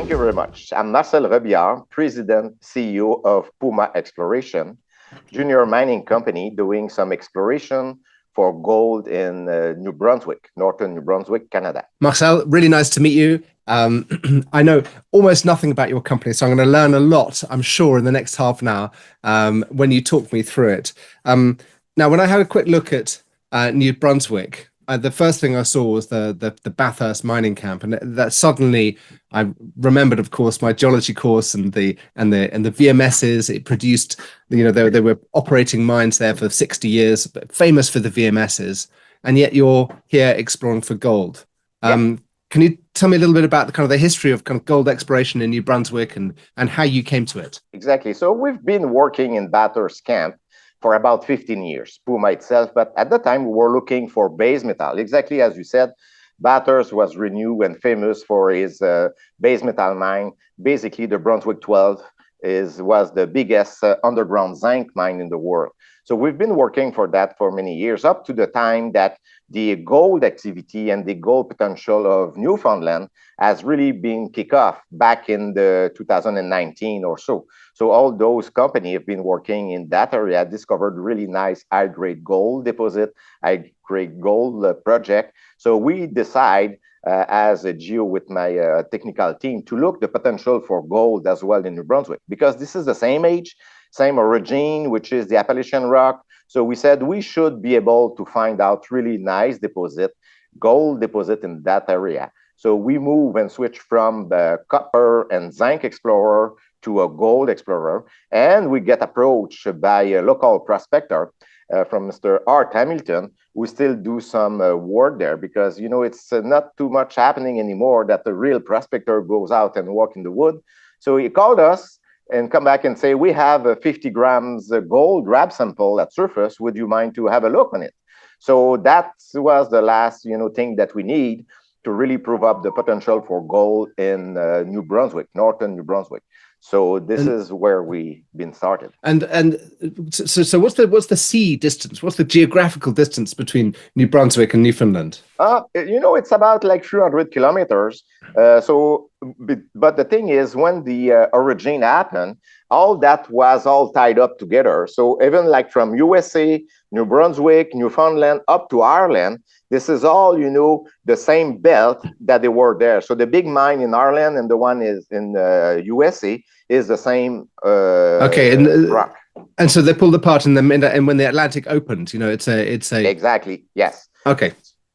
Thank you very much. I'm Marcel Robillard, President, CEO of Puma Exploration, junior mining company doing some exploration for gold in New Brunswick, northern New Brunswick, Canada. Marcel, really nice to meet you. I know almost nothing about your company, so I'm going to learn a lot, I'm sure, in the next half an hour when you talk me through it. Now, when I had a quick look at New Brunswick, the first thing I saw was the Bathurst Mining Camp, and that suddenly I remembered, of course, my geology course and the VMSs. It produced, they were operating mines there for 60 years, but famous for the VMSs, and yet you're here exploring for gold. Yeah. Can you tell me a little bit about the history of gold exploration in New Brunswick and how you came to it? Exactly. So we've been working in Bathurst Camp for about 15 years, Puma itself, but at the time we were looking for base metal. Exactly as you said, Bathurst was renowned and famous for his base metal mine. Basically, the Brunswick 12 was the biggest underground zinc mine in the world. So we've been working for that for many years, up to the time that the gold activity and the gold potential of Newfoundland has really been kicked off back in the 2019 or so. So all those companies have been working in that area, discovered really nice high-grade gold deposit, high-grade gold project. So we decide as a geo with my technical team to look the potential for gold as well in New Brunswick, because this is the same age, same origin, which is the Appalachian rock. So we said we should be able to find out really nice deposit, gold deposit in that area. So we move and switch from the copper and zinc explorer to a gold explorer, and we get approached by a local prospector from Mr. Art Hamilton, who still do some work there, because it's not too much happening anymore that the real prospector goes out and walk in the wood. So he called us and come back and say, we have 50 grams gold grab sample at surface. Would you mind to have a look on it? So that was the last thing that we need to really prove up the potential for gold in New Brunswick, northern New Brunswick. So this is where we've been started. And so what's the sea distance? What's the geographical distance between New Brunswick and Newfoundland? It's about like 300 kilometers. But the thing is, when the origin happened, all that was all tied up together. So even like from USA, New Brunswick, Newfoundland, up to Ireland, this is all, the same belt that they were there. So the big mine in Ireland and the one is in USA is the same rock. And so they pulled apart and when the Atlantic opened, it's a exactly, yes. Okay.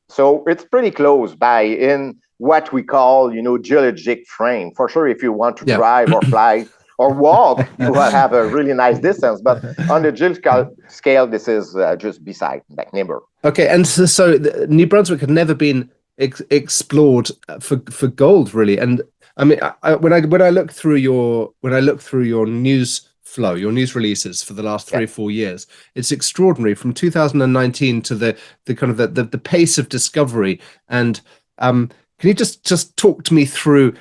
So it's pretty close by in what we call, geologic frame. For sure, if you want to drive or fly or walk, you will have a really nice distance. But on the geological scale, this is just beside, like neighbor. Okay, and so New Brunswick had never been explored for gold, really. And I mean, when I look through your news flow, your news releases for the last 3 or 4 years, it's extraordinary from 2019 to the pace of discovery. And can you just talk to me through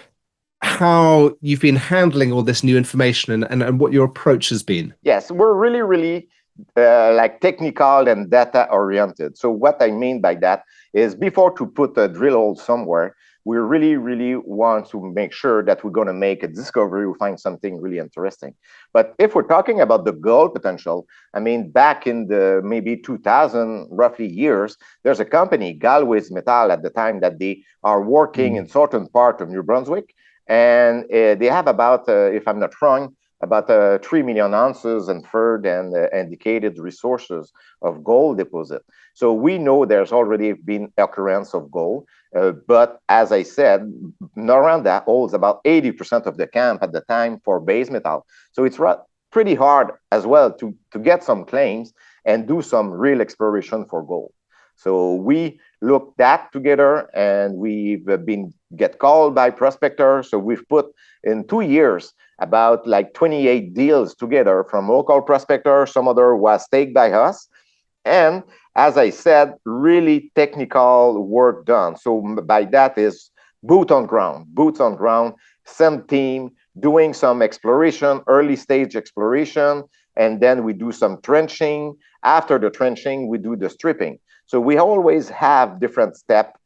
how you've been handling all this new information and what your approach has been? Yes, we're really like technical and data oriented. So what I mean by that is, before to put a drill hole somewhere, we really want to make sure that we're going to make a discovery, we find something really interesting. But if we're talking about the gold potential, I mean, back in the maybe 2000 roughly years, there's a company, Galway's Metal, at the time, that they are working in certain part of New Brunswick, and they have about, if I'm not wrong, about 3 million ounces inferred and indicated resources of gold deposit. So we know there's already been occurrence of gold, but as I said, Noranda holds about 80% of the camp at the time for base metal. So it's pretty hard as well to get some claims and do some real exploration for gold. So we looked that together, and we've get called by prospectors. So we've put in 2 years about like 28 deals together from local prospectors. Some other was staked by us. And as I said, really technical work done. So by that is boots on ground, same team, doing some exploration, early stage exploration, and then we do some trenching. After the trenching, we do the stripping. So we always have different steps,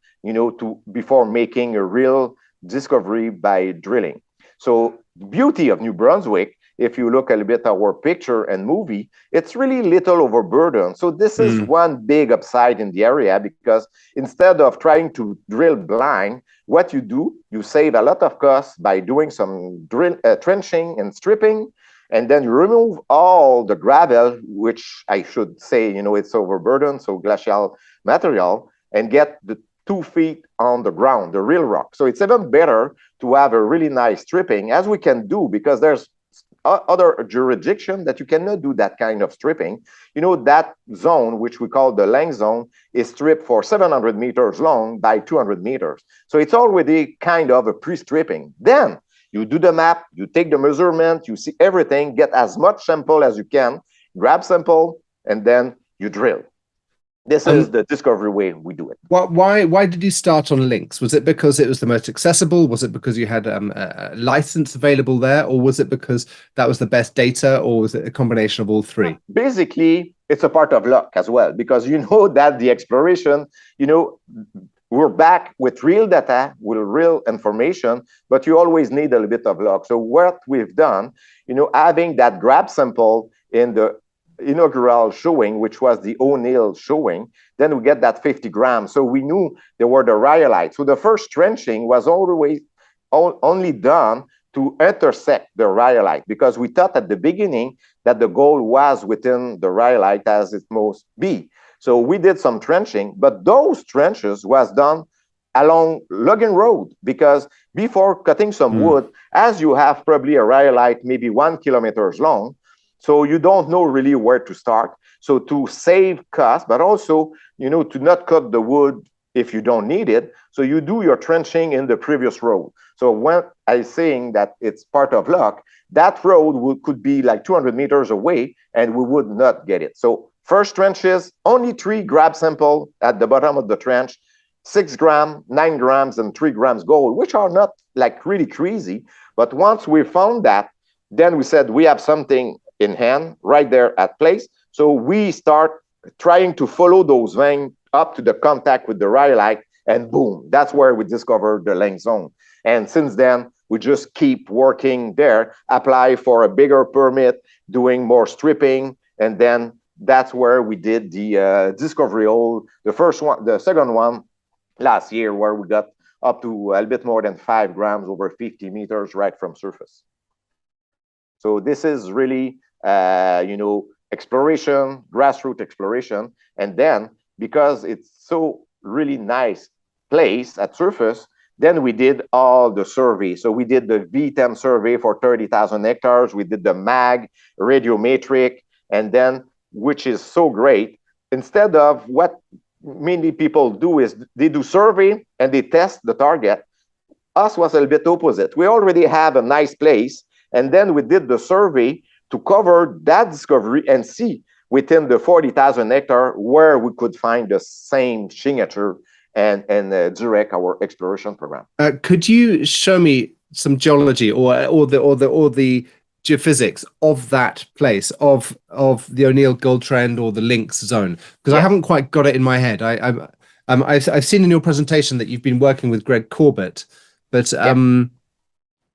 before making a real discovery by drilling. So the beauty of New Brunswick, if you look a little bit at our picture and movie, it's really little overburden. So this is one big upside in the area, because instead of trying to drill blind, what you do, you save a lot of costs by doing some trenching and stripping, and then you remove all the gravel, which I should say, it's overburden, so glacial material, and get the 2 feet on the ground, the real rock. So it's even better to have a really nice stripping, as we can do, because there's other jurisdiction that you cannot do that kind of stripping. That zone, which we call the Lynx zone, is stripped for 700 meters long by 200 meters. So it's already kind of a pre-stripping. Then you do the map, you take the measurement, you see everything, get as much sample as you can, grab sample, and then you drill. This is the discovery way we do it. Why did you start on Lynx? Was it because it was the most accessible? Was it because you had a license available there? Or was it because that was the best data? Or was it a combination of all three? Basically, it's a part of luck as well, because that the exploration, we're back with real data, with real information, but you always need a little bit of luck. So what we've done, having that grab sample in the inaugural showing, which was the O'Neill showing, then we get that 50 grams. So we knew there were the rhyolite. So the first trenching was always only done to intersect the rhyolite, because we thought at the beginning that the gold was within the rhyolite as it must be. So we did some trenching, but those trenches was done along logging road, because before cutting some wood, as you have probably a rhyolite maybe 1 kilometer long, so you don't know really where to start. So to save cost, but also, to not cut the wood if you don't need it, so you do your trenching in the previous road. So when I'm saying that it's part of luck, that road could be like 200 meters away and we would not get it. So first trenches, only 3 grab sample at the bottom of the trench, 6 grams, 9 grams, and 3 grams gold, which are not like really crazy. But once we found that, then we said we have something in hand right there at place. So we start trying to follow those veins up to the contact with the rhyolite, and boom, that's where we discovered the Lynx zone. And since then, we just keep working there, apply for a bigger permit, doing more stripping, and then that's where we did the discovery hole, the first one, the second one last year, where we got up to a little bit more than 5 grams over 50 meters right from surface. So this is really exploration, grassroots exploration. And then, because it's so really nice place at surface, then we did all the survey. So we did the V10 survey for 30,000 hectares. We did the MAG, radiometric, and then, which is so great, instead of what many people do is they do survey and they test the target. Us was a little bit opposite. We already have a nice place, and then we did the survey to cover that discovery and see within the 40,000 hectare where we could find the same signature and direct our exploration program. Could you show me some geology or the geophysics of that place, of the O'Neill Gold Trend or the Lynx zone? Because I haven't quite got it in my head. I've seen in your presentation that you've been working with Greg Corbett, but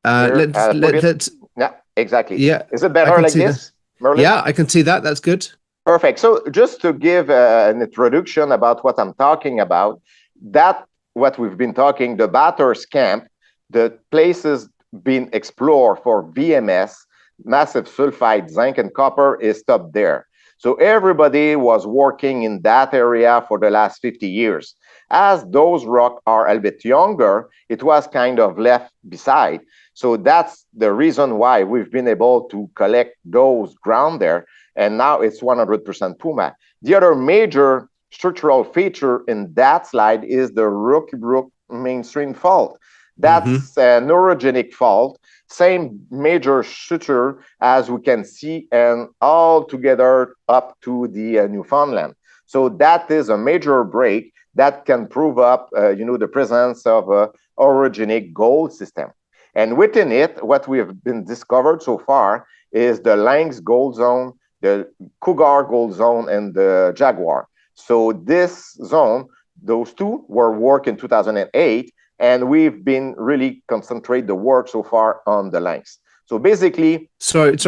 let's yeah, exactly. Yeah, is it better like this, Merlin? Yeah, I can see that. That's good. Perfect. So just to give an introduction about what I'm talking about, that what we've been talking, the Bathurst camp, the places being explored for VMS, massive sulfide, zinc, and copper is stopped there. So everybody was working in that area for the last 50 years. As those rocks are a little bit younger, it was kind of left beside. So that's the reason why we've been able to collect those ground there. And now it's 100% Puma. The other major structural feature in that slide is the Williams Brook mainstream fault. That's a neurogenic fault, same major suture as we can see, and all together up to the Newfoundland. So that is a major break that can prove up, the presence of a orogenic gold system. And within it, what we have been discovered so far is the Lynx gold zone, the Cougar gold zone, and the Jaguar. So this zone, those two were worked in 2008, and we've been really concentrate the work so far on the Lynx. So basically, sorry.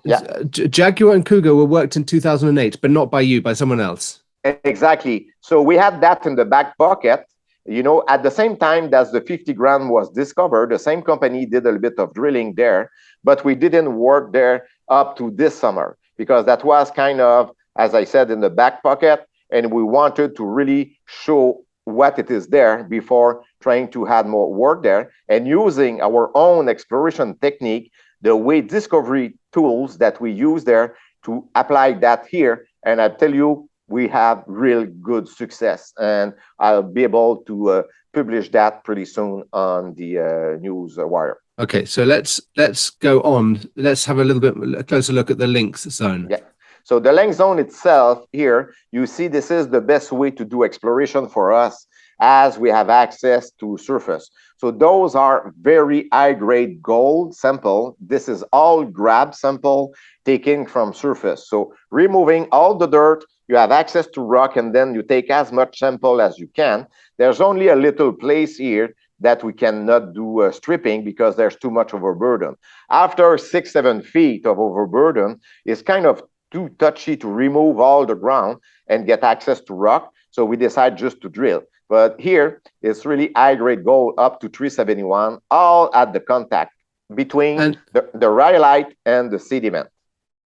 Yeah. Jaguar and Cougar were worked in 2008, but not by you, by someone else. Exactly. So we had that in the back pocket. You know, at the same time that the 50 gram was discovered, the same company did a little bit of drilling there, but we didn't work there up to this summer because that was kind of, as I said, in the back pocket, and we wanted to really show what it is there before trying to add more work there and using our own exploration technique, the way discovery tools that we use there to apply that here. And I tell you, we have real good success, and I'll be able to publish that pretty soon on the news wire. Okay, so let's go on. Let's have a little bit closer look at the Lynx zone. Yeah. So the Lynx zone itself here, you see this is the best way to do exploration for us as we have access to surface. So those are very high-grade gold sample. This is all grab sample taken from surface. So removing all the dirt, you have access to rock, and then you take as much sample as you can. There's only a little place here that we cannot do stripping because there's too much overburden. After 6-7 feet of overburden, it's kind of too touchy to remove all the ground and get access to rock. So we decide just to drill. But here, it's really high-grade gold up to 371, all at the contact between the rhyolite and the sediment.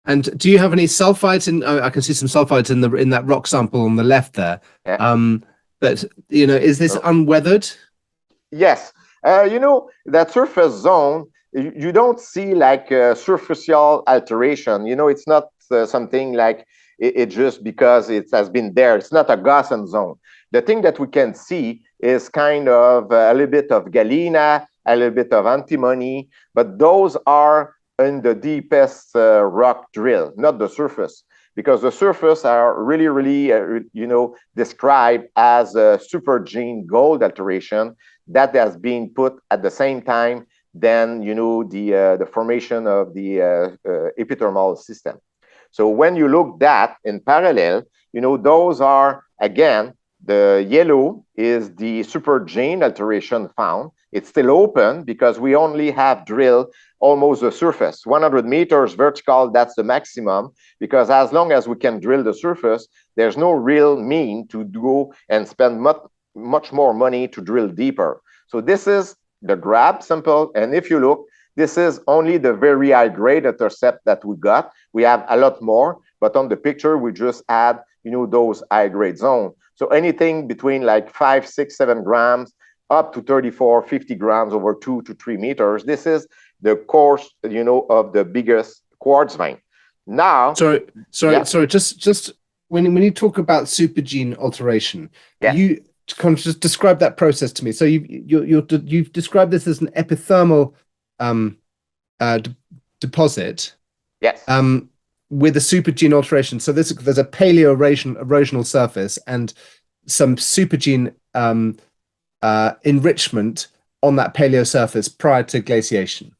And do you have any sulfides in? I can see some sulfides in that rock sample on the left there. Yeah. But you know, is this unweathered? Yes. You know, that surface zone, you don't see like superficial alteration. You know, it's not something like it just because it has been there. It's not a Gaussian zone. The thing that we can see is kind of a little bit of galena, a little bit of antimony, but those are in the deepest rock drill, not the surface, because the surface are really, you know, described as a supergene gold alteration that has been put at the same time than, you know, the formation of the EPithermal system. So when you look that in parallel, you know, those are, again, the yellow is the supergene alteration found. It's still open because we only have drilled almost the surface. 100 meters vertical, that's the maximum, because as long as we can drill the surface, there's no real mean to go and spend much more money to drill deeper. So this is the grab sample, and if you look, this is only the very high grade intercept that we got. We have a lot more, but on the picture, we just add, you know, those high grade zones. So anything between like 5, 6, 7 grams up to 34, 50 grams over 2 to 3 meters. This is the course, you know, of the biggest quartz vein. Now, sorry. Just when you talk about supergene alteration, you kind of just describe that process to me. So you've described this as an epithermal deposit. Yes. With a supergene alteration. So there's a paleo-erosional surface and some supergene enrichment on that paleo surface prior to glaciation.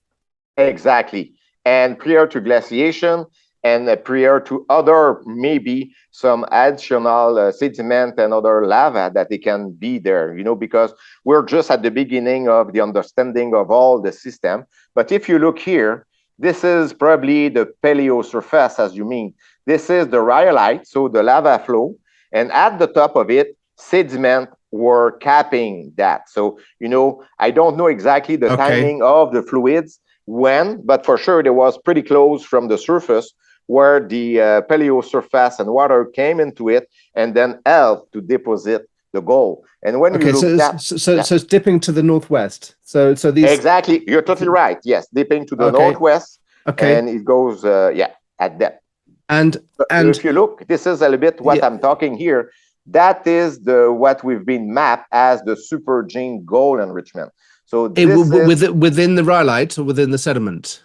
Exactly. And prior to glaciation and prior to other, maybe some additional sediment and other lava that it can be there, you know, because we're just at the beginning of the understanding of all the system. But if you look here, this is probably the paleo surface, as you mean. This is the rhyolite, so the lava flow. And at the top of it, sediment were capping that. So, you know, I don't know exactly the timing of the fluids when, but for sure, it was pretty close from the surface where the paleo surface and water came into it and then helped to deposit the gold. And when you look so it's dipping to the northwest. So these exactly, you're totally right. Yes, dipping to the northwest, and it goes at depth. And if you look, this is a little bit what I'm talking here. That is what we've been mapped as the supergene gold enrichment. So within the rhyolite or within the sediment?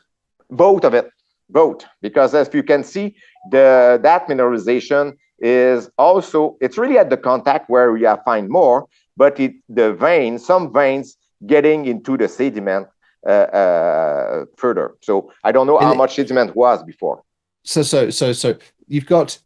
Both of it, both, because as you can see, that mineralization is also, it's really at the contact where we find more, but some veins getting into the sediment further. So I don't know how much sediment was before. So you've got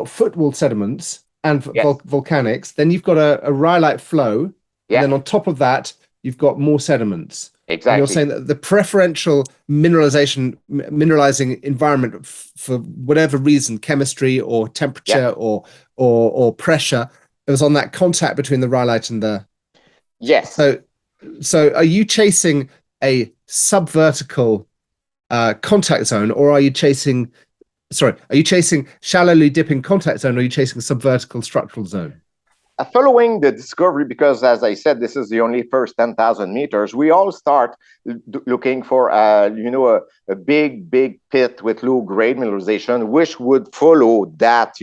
footwall sediments and volcanics. Then you've got a rhyolite flow And then on top of that, you've got more sediments. Exactly. And you're saying that the preferential mineralizing environment for whatever reason, chemistry or temperature or pressure, it was on that contact between the rhyolite and the... Yes. So are you chasing a subvertical contact zone, or are you chasing shallowly dipping contact zone, or are you chasing a subvertical structural zone? Following the discovery, because as I said, this is the only first 10,000 meters, we all start looking for, a big pit with low grade mineralization, which would follow that,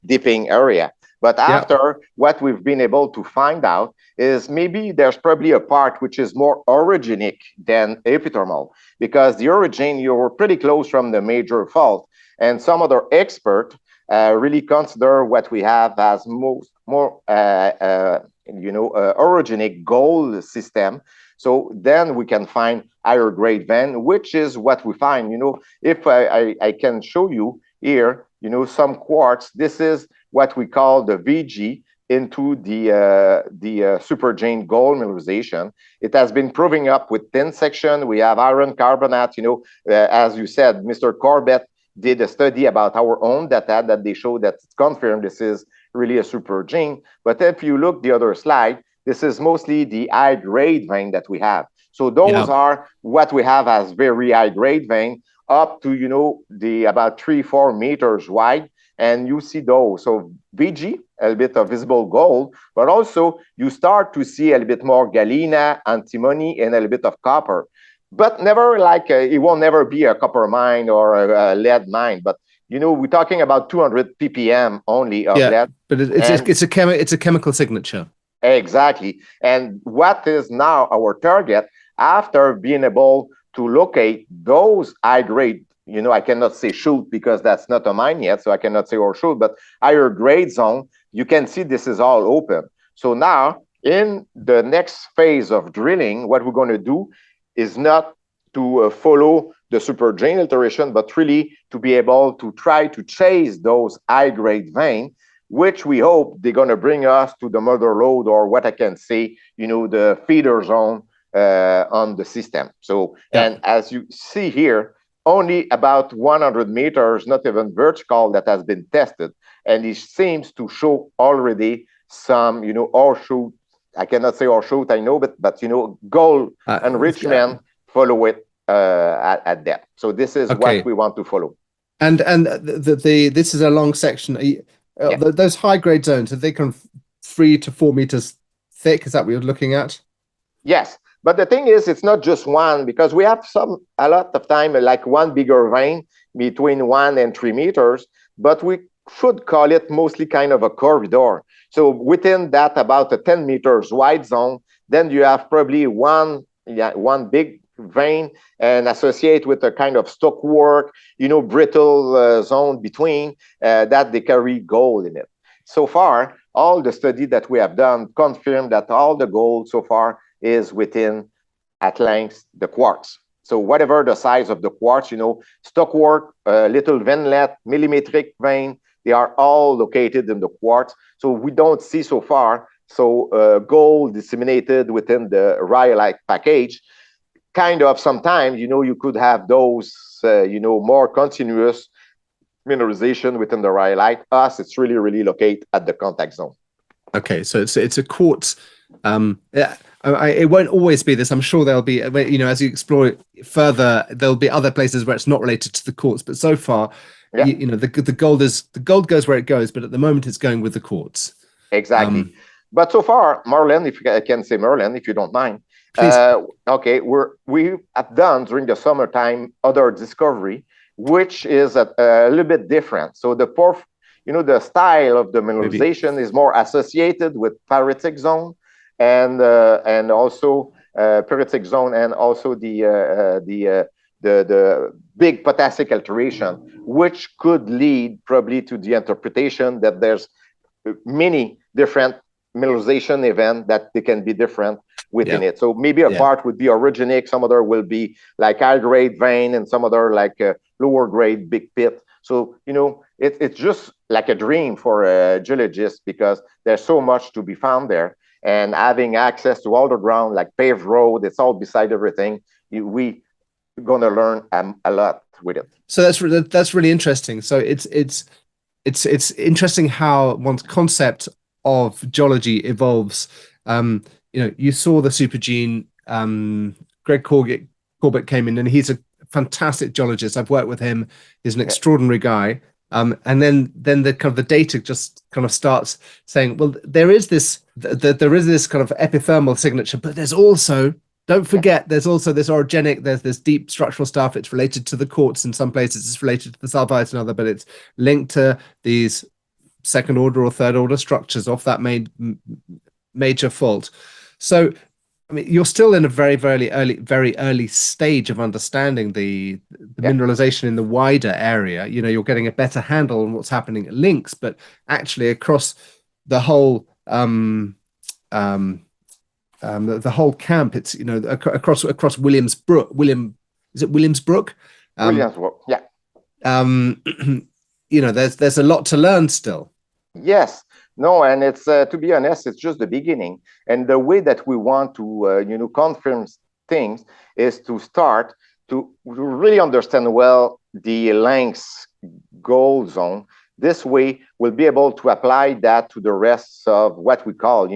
dipping area. But after what we've been able to find out is maybe there's probably a part which is more orogenic than epithermal, because the origin, you're pretty close from the major fault. And some other expert really consider what we have as more orogenic gold system. So then we can find higher grade vein, which is what we find. If I can show you here, some quartz, this is what we call the VG into the supergene gold mineralization. It has been proving up with thin section. We have iron carbonate, as you said, Mr. Corbett did a study about our own data that they show that it's confirmed this is really a supergene. But if you look the other slide, this is mostly the high grade vein that we have. So those are what we have as very high grade vein, up to the about 3-4 meters wide, and you see those. So VG, a bit of visible gold, but also you start to see a little bit more galena, antimony, and a little bit of copper. But never like it will never be a copper mine or a lead mine. But we're talking about 200 ppm only of lead. But it's a chemical signature. Exactly. And what is now our target after being able to locate those high grade? I cannot say shoot because that's not a mine yet, so I cannot say or shoot. But higher grade zone, you can see this is all open. So now in the next phase of drilling, what we're going to do is not to follow the supergene alteration, but really to be able to try to chase those high-grade veins, which we hope they're going to bring us to the mother lode, or what I can say, the feeder zone on the system. So, and as you see here, only about 100 meters, not even vertical, that has been tested. And it seems to show already some, horseshoe, I cannot say horseshoe, I know, but gold enrichment follow it at depth. So this is what we want to follow. And this is a long section. Those high grade zones, are they kind of 3 to 4 meters thick? Is that what you're looking at? Yes, but the thing is, it's not just one, because we have a lot of time like one bigger vein between 1 and 3 meters, but we should call it mostly kind of a corridor. So within that, about a 10 meters wide zone, then you have probably one big vein and associate with a kind of stockwork, brittle zone between that they carry gold in it. So far, all the study that we have done confirm that all the gold so far is within, at length, the quartz. So whatever the size of the quartz, stockwork, little veinlet, millimetric vein, they are all located in the quartz. So we don't see so far gold disseminated within the rhyolite package. Kind of sometimes, you could have those, more continuous mineralization within the rhyolite. It's really, really located at the contact zone. Okay, so it's a quartz. It won't always be this. I'm sure there'll be, as you explore it further, there'll be other places where it's not related to the quartz. But so far, the gold goes where it goes. But at the moment, it's going with the quartz. Exactly. But so far, Marlon, if I can say Marlon, if you don't mind. We have done during the summertime other discovery, which is a little bit different. So the the style of the mineralization is more associated with pyritic zone and also pyritic zone, and also the big potassic alteration, which could lead probably to the interpretation that there's many different mineralization events that they can be different within it. So maybe a part would be orogenic, some other will be like high grade vein, and some other like lower grade big pit. So it's just like a dream for a geologist, because there's so much to be found there. and having access to all the ground, like paved road, it's all beside everything. We going to learn a lot with it. So that's really interesting. So it's interesting how one's concept of geology evolves. You saw the supergene. Greg Corbett came in, and he's a fantastic geologist. I've worked with him. He's an extraordinary guy. And then the kind of the data just kind of starts saying, well, there is this kind of epithermal signature, but there's also, don't forget, there's also this orogenic, there's this deep structural stuff. It's related to the quartz in some places, it's related to the sulfides in other, but it's linked to these second order or third order structures off that major fault. So, I mean, you're still in a very early stage of understanding the mineralization in the wider area. You're getting a better handle on what's happening at Lynx, but actually across the whole the whole camp, it's across Williams Brook. Is it Williams Brook? Williams Brook, yeah. There's a lot to learn still. Yes. No, and it's to be honest, it's just the beginning. And the way that we want to, confirm things is to start to really understand well the Lynx gold zone. This way, we'll be able to apply that to the rest of what we call,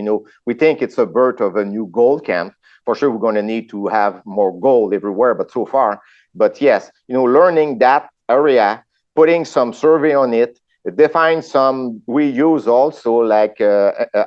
we think it's a birth of a new gold camp. For sure, we're going to need to have more gold everywhere, but so far. But yes, learning that area, putting some survey on it, define some, we use also like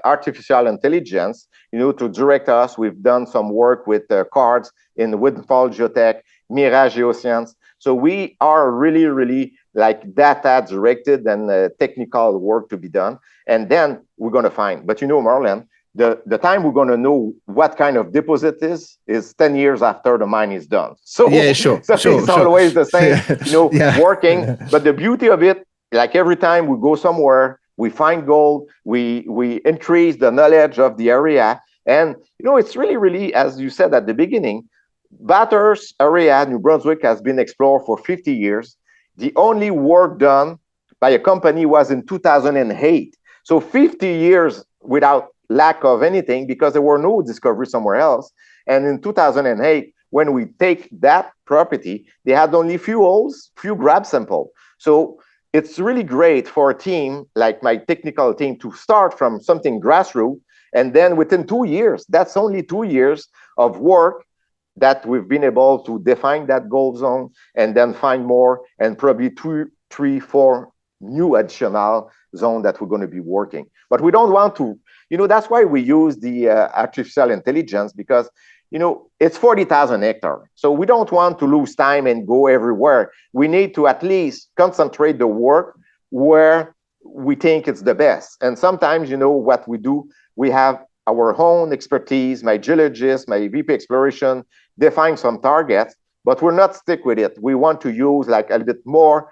artificial intelligence, to direct us. We've done some work with cards in Windfall Geotech, Mirage Geoscience. So we are really like data directed and technical work to be done. And then we're going to find, but Marlon, the time we're going to know what kind of deposit is 10 years after the mine is done. So, yeah, sure. It's always the same, working. But the beauty of it, like every time we go somewhere, we find gold, we increase the knowledge of the area. And, it's really, as you said at the beginning, Bathurst area, New Brunswick, has been explored for 50 years. The only work done by a company was in 2008. So 50 years without lack of anything, because there were no discoveries somewhere else. And in 2008, when we take that property, they had only few holes, few grab sample. So it's really great for a team like my technical team to start from something grassroots, and then within 2 years, that's only 2 years of work that we've been able to define that gold zone and then find more, and probably 2, 3, 4 new additional zone that we're going to be working. But we don't want to, that's why we use the artificial intelligence, because it's 40,000 hectares. So we don't want to lose time and go everywhere. We need to at least concentrate the work where we think it's the best. And sometimes, what we do, we have our own expertise, my geologist, my VP exploration, define some targets, but we're not stick with it. We want to use like a little bit more,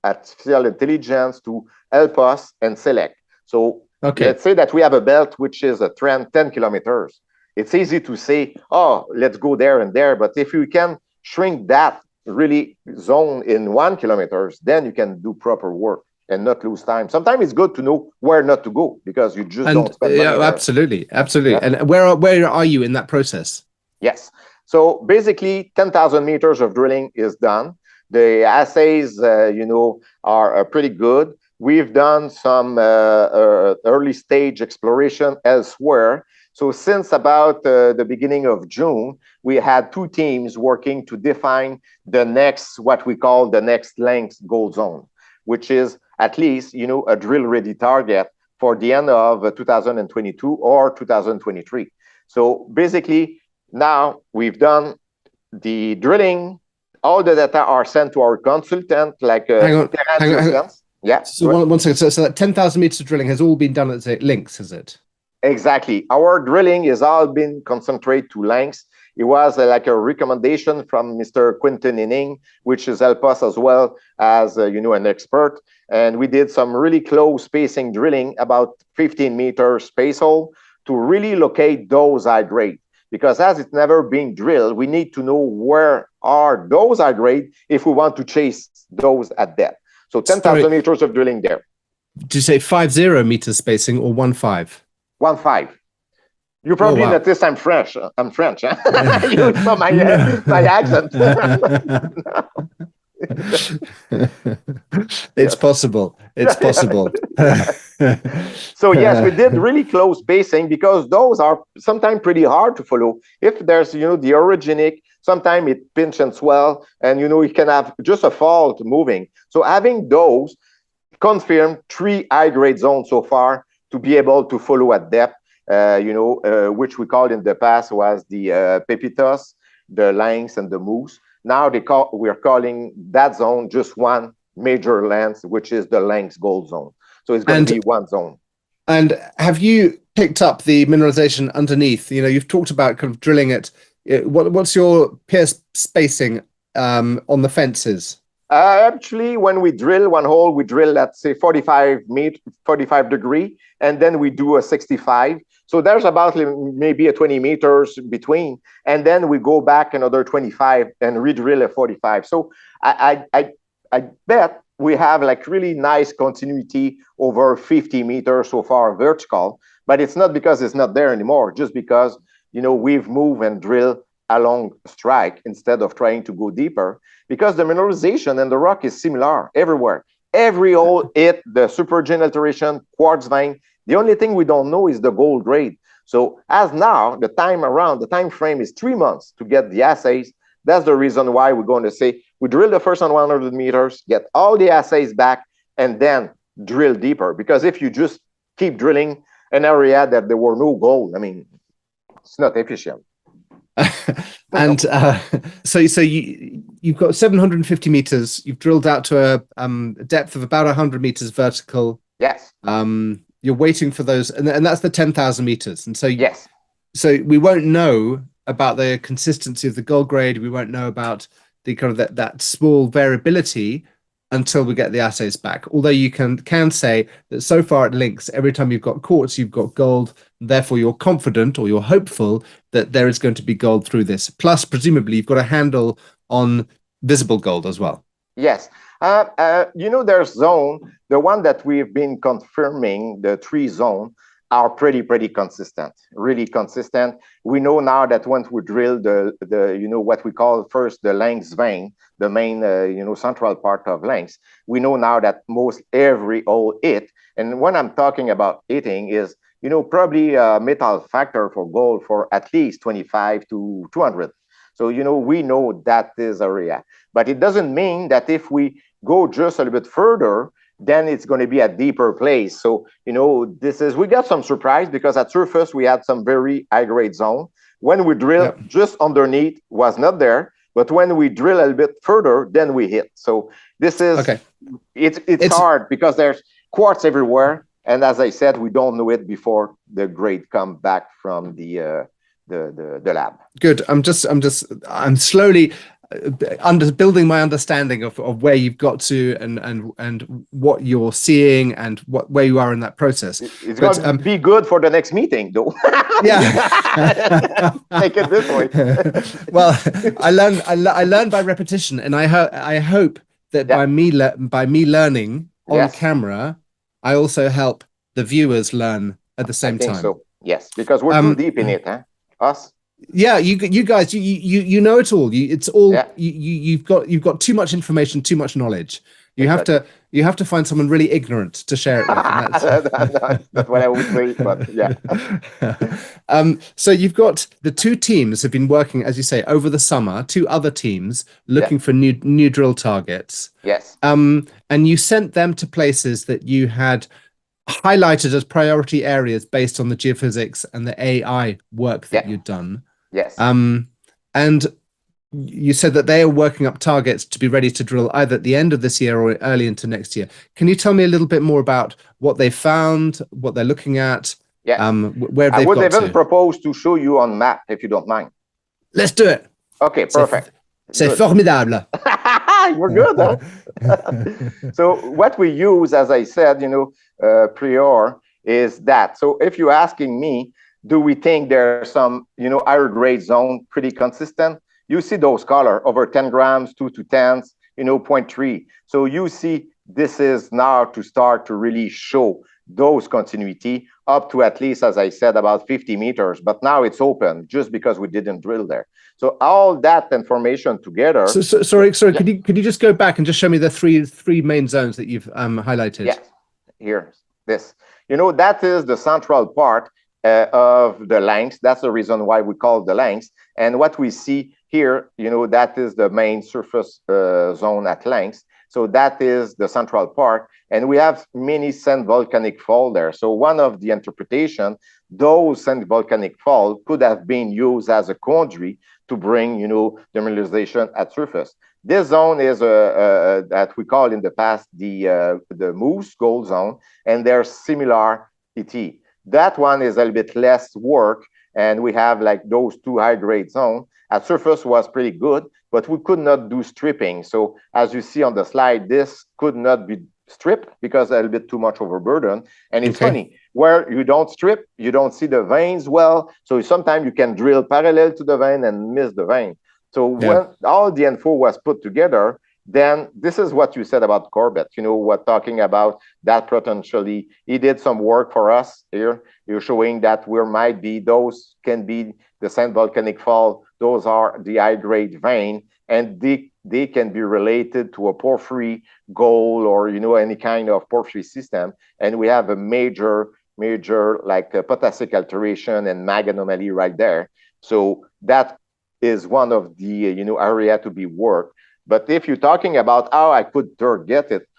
artificial intelligence to help us and select. So let's say that we have a belt, which is a 10 kilometers. It's easy to say, oh, let's go there and there. But if you can shrink that really zone in 1 kilometer, then you can do proper work and not lose time. Sometimes it's good to know where not to go, because you just don't spend money there. Absolutely. Yeah. And where are you in that process? Yes. So basically 10,000 meters of drilling is done. The assays, are pretty good. We've done some early stage exploration elsewhere. So since about the beginning of June, we had 2 teams working to define the next, what we call the next Lynx gold zone, which is at least, a drill-ready target for the end of 2022 or 2023. So basically, now we've done the drilling. All the data are sent to our consultant, like hang on. Yeah. So one second. So that 10,000 meters of drilling has all been done at Lynx, has it? Exactly. Our drilling is all been concentrated to Lynx. It was like a recommendation from Mr. Quinton Inning, which has helped us as well as, an expert. And we did some really close spacing drilling, about 15 meter space hole, to really locate those high grade. Because as it's never been drilled, we need to know where are those high grade if we want to chase those at depth. So 10,000 meters of drilling there. Did you say 50 meters spacing or 15? 1.5. You probably noticed I'm French. I'm French. Huh? You saw my accent. It's possible. It's possible. So yes, we did really close basing because those are sometimes pretty hard to follow. If there's, the orogenic, sometimes it pinch and swell, and, you can have just a fault moving. So having those confirmed 3 high-grade zones so far to be able to follow at depth, which we called in the past was the Iapetus, the Lynx, and the Moose. Now we're calling that zone just one major lens, which is the Lynx gold zone. So it's going to be one zone. And have you picked up the mineralization underneath? You've talked about kind of drilling it. What's your pierce spacing on the fences? Actually, when we drill one hole, we drill, let's say, 45 degree, and then we do a 65. So there's about maybe a 20 meters between, and then we go back another 25 and re-drill a 45. So I bet we have like really nice continuity over 50 meters so far vertical, but it's not because it's not there anymore, just because, we've moved and drilled along strike instead of trying to go deeper, because the mineralization and the rock is similar everywhere. Every hole hit the supergene alteration, quartz vein. The only thing we don't know is the gold grade. So as now, the time frame is 3 months to get the assays. That's the reason why we're going to say we drill the first 100 meters, get all the assays back, and then drill deeper. Because if you just keep drilling an area that there were no gold, it's not efficient. And so you've got 750 meters. You've drilled out to a depth of about 100 meters vertical. Yes. You're waiting for those, and that's the 10,000 meters. And so yes. So we won't know about the consistency of the gold grade. We won't know about the kind of that small variability until we get the assays back. Although you can say that so far at Lynx, every time you've got quartz, you've got gold. Therefore, you're confident or you're hopeful that there is going to be gold through this. Plus, presumably, you've got a handle on visible gold as well. Yes. There's zone, the one that we've been confirming, the 3 zone, are pretty consistent, really consistent. We know now that once we drill the what we call first the Lynx vein, the main central part of Lynx, we know now that most every hole hit. And when I'm talking about hitting is probably a metal factor for gold for at least 25 to 200. So we know that is area, but it doesn't mean that if we go just a little bit further, then it's going to be a deeper place. So, we got some surprise because at surface, we had some very high grade zone. When we drill just underneath was not there, but when we drill a little bit further, then we hit. So this is, it's hard because there's quartz everywhere. And as I said, we don't know it before the grade come back from the lab. Good. I'm slowly building my understanding of where you've got to and what you're seeing and where you are in that process. It's going to be good for the next meeting, though. Yeah. Take it this way. Well, I learned by repetition, and I hope that by me learning on camera, I also help the viewers learn at the same time. So yes, because we're too deep in it, huh? Us. Yeah, you guys, you know it all. It's all you've got too much information, too much knowledge. You have to find someone really ignorant to share it with. That's what I would say, but yeah. So you've got the 2 teams have been working, as you say, over the summer. 2 other teams looking for new drill targets. Yes. And you sent them to places that you had highlighted as priority areas based on the geophysics and the AI work that you'd done. Yes. And you said that they are working up targets to be ready to drill either at the end of this year or early into next year. Can you tell me a little bit more about what they found, what they're looking at? Yeah. Where they've got to? I would even propose to show you on map, if you don't mind. Let's do it. Okay, perfect. C'est formidable. We're good, huh? So what we use, as I said, prior, is that. So if you're asking me, do we think there's some, higher grade zone pretty consistent? You see those color over 10 grams, 2 to 10s, 0.3. So you see this is now to start to really show those continuity up to at least, as I said, about 50 meters. But now it's open just because we didn't drill there. So all that information together. Sorry. Yeah. Could you just go back and just show me the three main zones that you've highlighted? Yes. Here, this. That is the central part of the Lynx. That's the reason why we call it the Lynx. And what we see here, that is the main surface zone at Lynx. So that is the central part. And we have many sand volcanic fall there. So one of the interpretation, those sand volcanic fall could have been used as a conduit to bring, the mineralization at surface. This zone is that we call in the past the Moose Gold Zone, and they're similar ET. That one is a little bit less work, and we have like those two high-grade zones. At surface was pretty good, but we could not do stripping. So as you see on the slide, this could not be stripped because a little bit too much overburden. And it's funny, where you don't strip, you don't see the veins well. So sometimes you can drill parallel to the vein and miss the vein. So when all the info was put together, then this is what you said about Corbett. What talking about that potentially, he did some work for us here. You're showing that where might be, those can be the sand volcanic fall. Those are the high-grade vein, and they can be related to a porphyry gold or, any kind of porphyry system. And we have a major like potassic alteration and mag anomaly right there. So that is one of the, area to be worked. But if you're talking about how I could target it,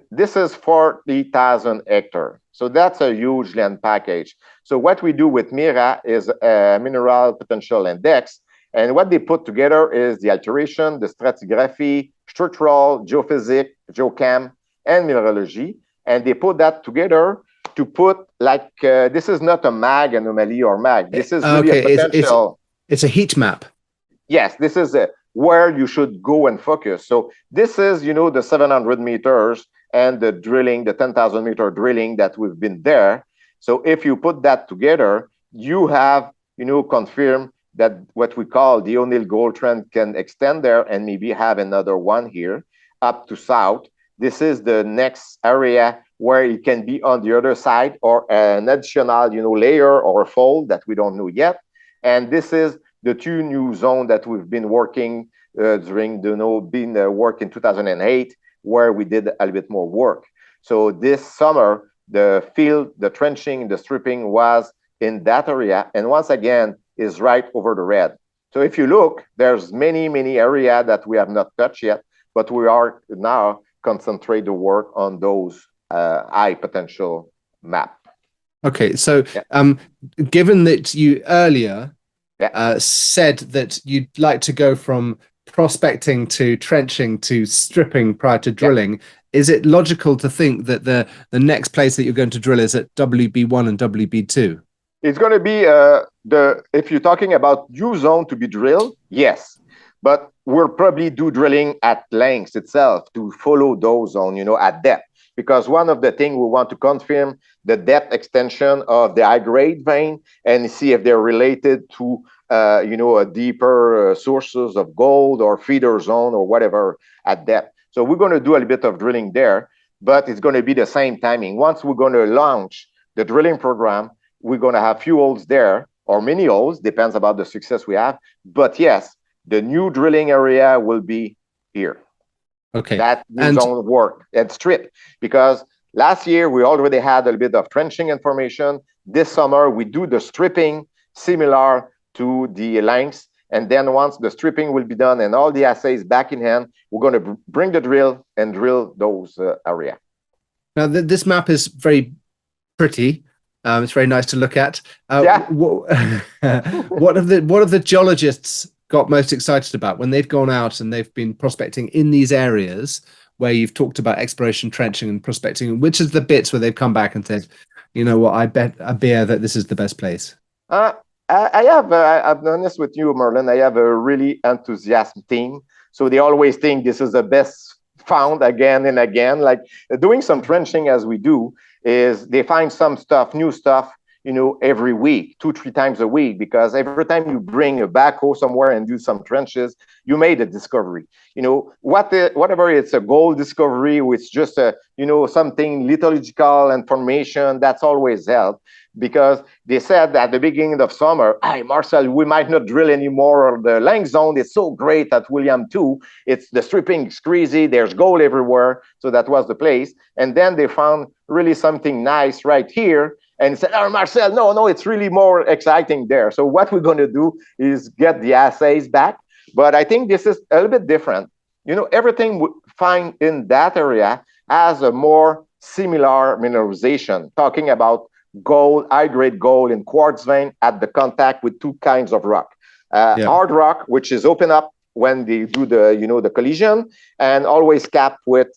this is 40,000 hectares. So that's a huge land package. So what we do with MIRA is a mineral potential index. And what they put together is the alteration, the stratigraphy, structural, geophysics, geochem, and mineralogy. And they put that together to put like, this is not a mag anomaly or mag. This is really a potential. It's a heat map. Yes, this is where you should go and focus. So this is, the 700 meters and the drilling, the 10,000 meter drilling that we've been there. So if you put that together, you have, confirm that what we call the O'Neill gold trend can extend there and maybe have another one here up to south. This is the next area where it can be on the other side or an additional, layer or a fold that we don't know yet. And this is the two new zones that we've been working during the work in 2008, where we did a little bit more work. So this summer, the field, the trenching, the stripping was in that area. And once again, is right over the red. So if you look, there's many areas that we have not touched yet, but we are now concentrate the work on those high potential map. Okay, so given that you earlier said that you'd like to go from prospecting to trenching to stripping prior to drilling, is it logical to think that the next place that you're going to drill is at WB1 and WB2? It's going to be if you're talking about new zone to be drilled, yes, but we'll probably do drilling at Lynx itself to follow those zones, at depth. Because one of the things we want to confirm the depth extension of the high-grade vein and see if they're related to, a deeper sources of gold or feeder zone or whatever at depth. So we're going to do a little bit of drilling there, but it's going to be the same timing. Once we're going to launch the drilling program, we're going to have few holes there or many holes, depends about the success we have. But yes, the new drilling area will be here. Okay. That zone work and strip, because last year we already had a little bit of trenching information. This summer we do the stripping similar to the Lynx, and then once the stripping will be done and all the assays back in hand, we're going to bring the drill and drill those area. Now this map is very pretty. It's very nice to look at. What have the geologists got most excited about when they've gone out and they've been prospecting in these areas where you've talked about exploration, trenching, and prospecting? Which is the bits where they've come back and said, you know what, I bet a beer that this is the best place? I've been honest with you, Merlin. I have a really enthusiastic team. So they always think this is the best found again and again. Like doing some trenching as we do is they find some stuff, new stuff, every week, 2-3 times a week, because every time you bring a backhoe somewhere and do some trenches, you made a discovery. Whatever it's a gold discovery, it's just something lithological information, that's always helped, because they said at the beginning of summer, hey, Marcel, we might not drill anymore. The Lynx zone is so great at William 2. It's the stripping is crazy. There's gold everywhere. So that was the place. And then they found really something nice right here. And said, oh, Marcel, no, it's really more exciting there. So what we're going to do is get the assays back. But I think this is a little bit different. Everything we find in that area has a more similar mineralization, talking about gold, high-grade gold in quartz vein at the contact with two kinds of rock. Hard rock, which is open up when they do the collision, and always capped with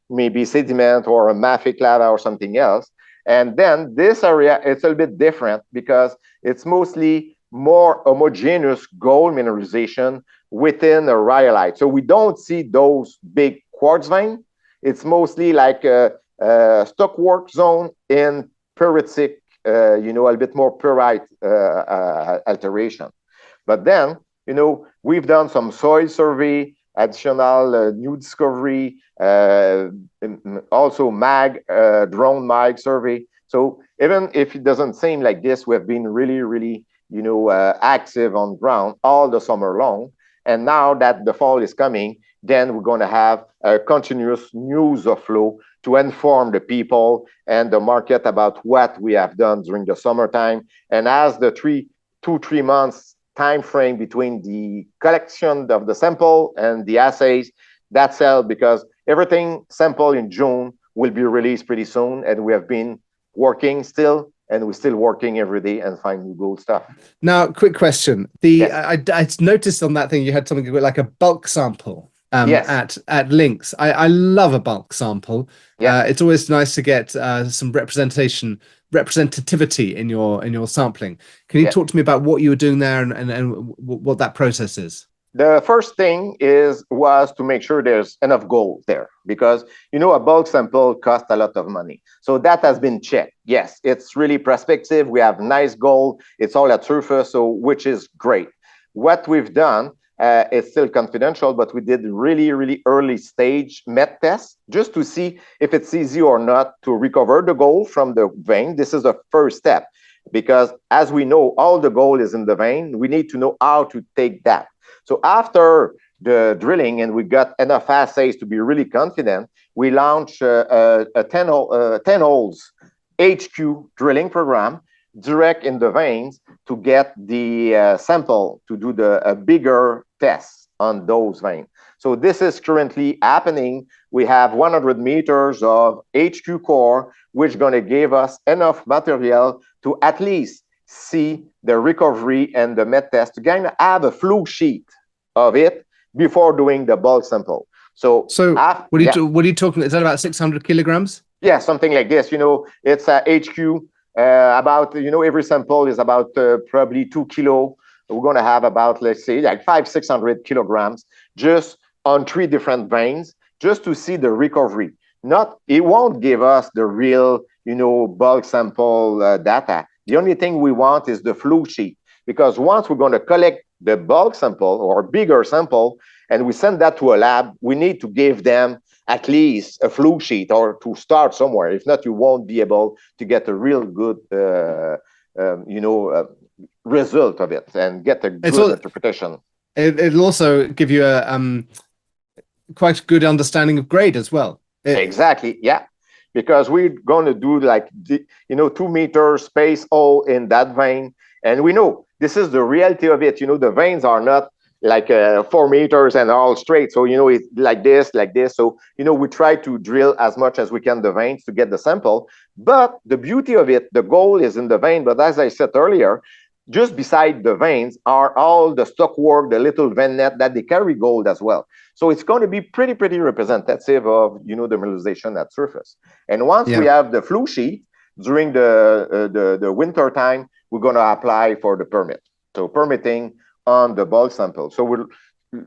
maybe sediment or a mafic lava or something else. And then this area, it's a little bit different because it's mostly more homogeneous gold mineralization within a rhyolite. So we don't see those big quartz vein. It's mostly like a stockwork zone in puritic, a bit more pyrite alteration. But then, we've done some soil survey, additional new discovery, also drone mag survey. So even if it doesn't seem like this, we have been really, really, active on ground all the summer long. And now that the fall is coming, then we're going to have a continuous news of flow to inform the people and the market about what we have done during the summertime. And as the 2-3 months time frame between the collection of the sample and the assays, that's helped because everything sample in June will be released pretty soon. And we have been working still, and we're still working every day and find new gold stuff. Now, quick question. I noticed on that thing you had something like a bulk sample. At Lynx. I love a bulk sample. It's always nice to get some representativity in your sampling. Can you talk to me about what you were doing there and what that process is? The first thing was to make sure there's enough gold there, because a bulk sample costs a lot of money. So that has been checked. Yes, it's really prospective. We have nice gold. It's all at surface, which is great. What we've done, it's still confidential, but we did really, really early stage met tests just to see if it's easy or not to recover the gold from the vein. This is the first step, because as we know, all the gold is in the vein. We need to know how to take that. So after the drilling and we got enough assays to be really confident, we launched a 10 holes HQ drilling program direct in the veins to get the sample to do a bigger test on those veins. So this is currently happening. We have 100 meters of HQ core, which is going to give us enough material to at least see the recovery and the met test to kind of have a flow sheet of it before doing the bulk sample. So what are you talking? Is that about 600 kilograms? Yeah, something like this. It's a HQ. About every sample is about probably 2 kilo. We're going to have about, let's say, like 500-600 kilograms just on 3 different veins, just to see the recovery. It won't give us the real bulk sample data. The only thing we want is the flow sheet, because once we're going to collect the bulk sample or bigger sample and we send that to a lab, we need to give them at least a flow sheet or to start somewhere. If not, you won't be able to get a real good, result of it and get a good interpretation. It'll also give you a quite good understanding of grade as well. Exactly, yeah. Because we're going to do like 2 meter space hole in that vein, and we know this is the reality of it. The veins are not like 4 meters and all straight. So, it's like this. So, we try to drill as much as we can the veins to get the sample. But the beauty of it, the gold is in the vein. But as I said earlier, just beside the veins are all the stockwork, the little vein net that they carry gold as well. So it's going to be pretty representative of, the mineralization at surface. And once we have the flow sheet during the winter time, we're going to apply for the permit. So permitting on the bulk sample. So we're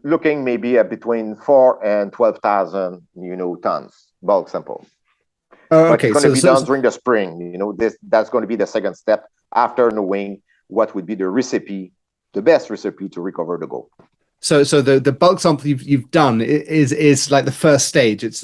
looking maybe at between 4,000 and 12,000, tons bulk sample. Okay, but it's going to be done during the spring. That's going to be the second step after knowing what would be the recipe, the best recipe to recover the gold. So the bulk sample you've done is like the first stage. It's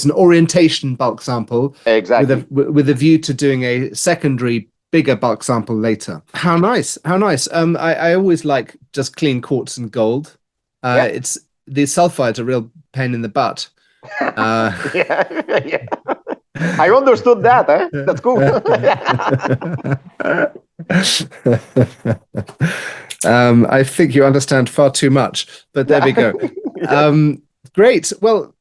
an orientation bulk sample, exactly, with a view to doing a secondary bigger bulk sample later. How nice, how nice. I always like just clean quartz and gold. It's the sulfide's a real pain in the butt. Yeah. I understood that. That's cool. I think you understand far too much, but there we go. Great. Well,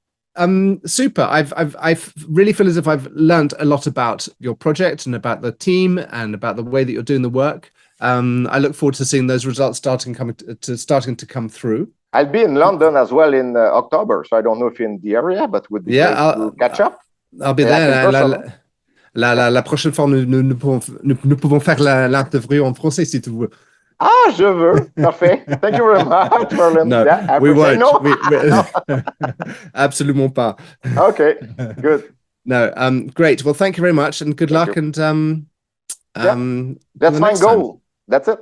super. I really feel as if I've learned a lot about your project and about the team and about the way that you're doing the work. I look forward to seeing those results starting to come through. I'll be in London as well in October, so I don't know if you're in the area, but would be great to catch up. I'll be there. La prochaine fois, nous pouvons faire l'interview en français si tu veux. Ah, je veux. Parfait. Thank you very much, Merlin. No, we won't. No. Absolument pas. Okay, good. No, great. Well, thank you very much, and good luck. And that's my goal. That's it.